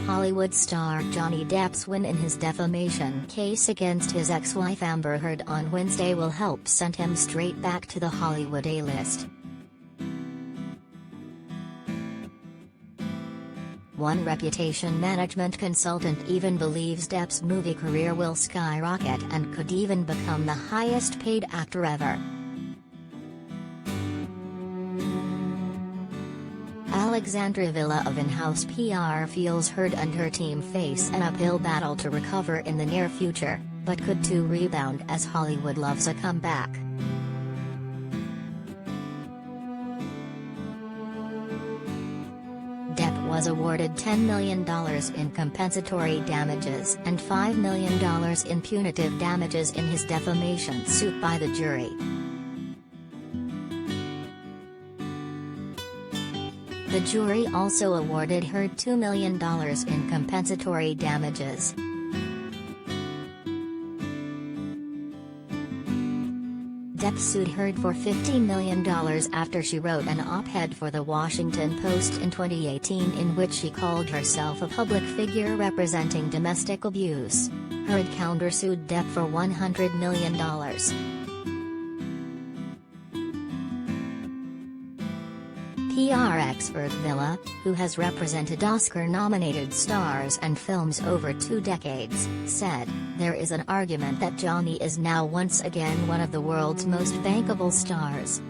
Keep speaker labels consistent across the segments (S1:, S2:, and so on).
S1: Hollywood star Johnny Depp's win in his defamation case against his ex-wife Amber Heard on Wednesday will help send him straight back to the Hollywood A-list. One reputation management consultant even believes Depp's movie career will skyrocket and could even become the highest-paid actor ever. Alexandra Villa of in-house PR feels Heard and her team face an uphill battle to recover in the near future, but could too rebound as Hollywood loves a comeback. Depp was awarded $10 million in compensatory damages and $5 million in punitive damages in his defamation suit by the jury. The jury also awarded Heard $2 million in compensatory damages. Depp sued Heard for $15 million after she wrote an op-ed for The Washington Post in 2018 in which she called herself a public figure representing domestic abuse. Heard countersued Depp for $100 million. PR expert Villa, who has represented Oscar-nominated stars and films over 2 decades, said, "There is an argument that Johnny is now once again one of the world's most bankable stars.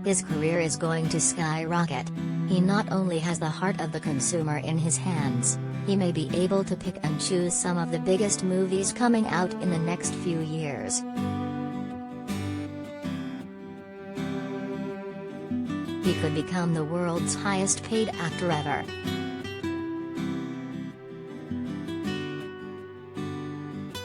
S1: His career is going to skyrocket. He not only has the heart of the consumer in his hands, he may be able to pick and choose some of the biggest movies coming out in the next few years. He could become the world's highest-paid actor ever."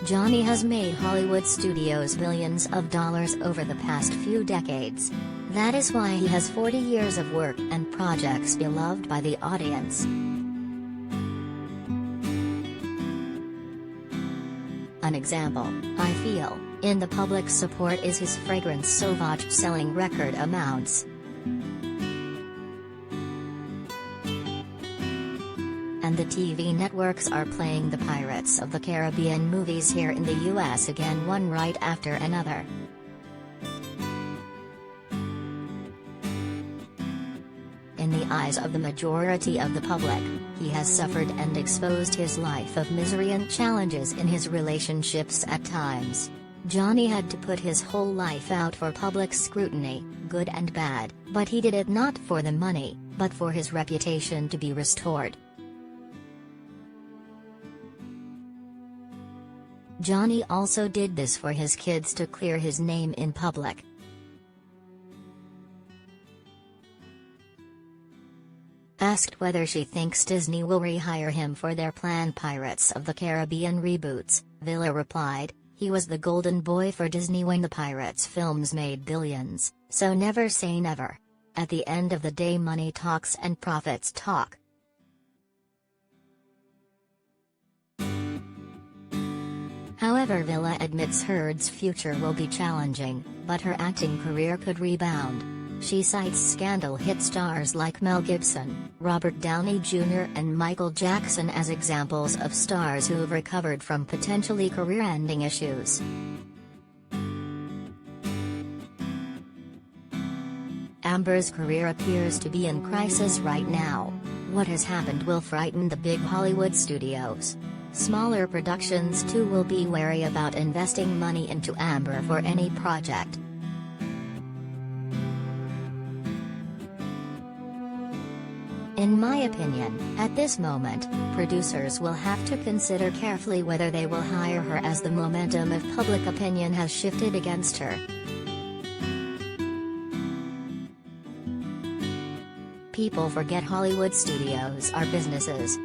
S1: Johnny has made Hollywood studios millions of dollars over the past few decades. That is why he has 40 years of work and projects beloved by the audience. An example, I feel, in the public's support is his fragrance Sauvage selling record amounts. And the TV networks are playing the Pirates of the Caribbean movies here in the US again, one right after another. In the eyes of the majority of the public, he has suffered and exposed his life of misery and challenges in his relationships at times. Johnny had to put his whole life out for public scrutiny, good and bad, but he did it not for the money, but for his reputation to be restored. Johnny also did this for his kids to clear his name in public. Asked whether she thinks Disney will rehire him for their planned Pirates of the Caribbean reboots, Villa replied, "He was the golden boy for Disney when the Pirates films made billions, so never say never. At the end of the day, money talks and profits talk." However, Villa admits Heard's future will be challenging, but her acting career could rebound. She cites scandal hit stars like Mel Gibson, Robert Downey Jr. and Michael Jackson as examples of stars who've recovered from potentially career-ending issues. Amber's career appears to be in crisis right now. What has happened will frighten the big Hollywood studios. Smaller productions too will be wary about investing money into Amber for any project. In my opinion, at this moment, producers will have to consider carefully whether they will hire her as the momentum of public opinion has shifted against her. People forget Hollywood studios are businesses.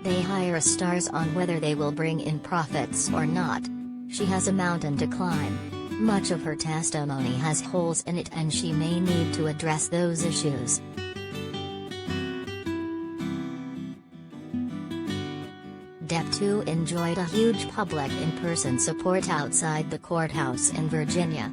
S1: They hire stars on whether they will bring in profits or not. She has a mountain to climb. Much of her testimony has holes in it and she may need to address those issues. Depp too enjoyed a huge public in-person support outside the courthouse in Virginia.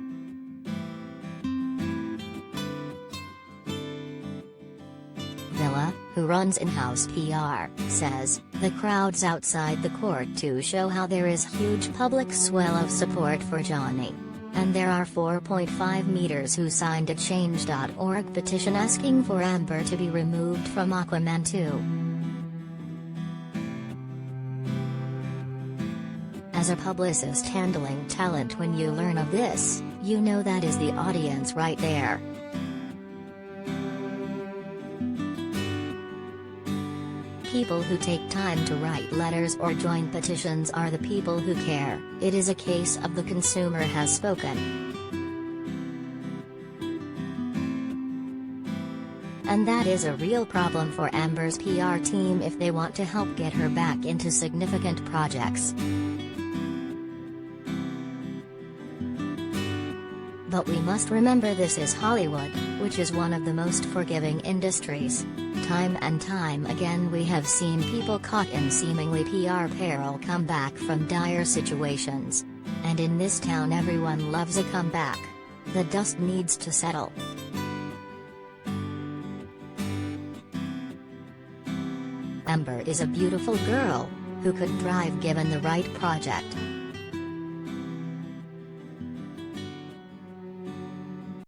S1: Villa, who runs in-house PR, says, "The crowds outside the court too show how there is huge public swell of support for Johnny. And there are 4.5 meters who signed a Change.org petition asking for Amber to be removed from Aquaman 2. As a publicist handling talent, when you learn of this, you know that is the audience right there. People who take time to write letters or join petitions are the people who care. It is a case of the consumer has spoken." And that is a real problem for Amber's PR team if they want to help get her back into significant projects. But we must remember this is Hollywood, which is one of the most forgiving industries. Time and time again we have seen people caught in seemingly PR peril come back from dire situations. And in this town everyone loves a comeback. The dust needs to settle. Amber is a beautiful girl, who could thrive given the right project.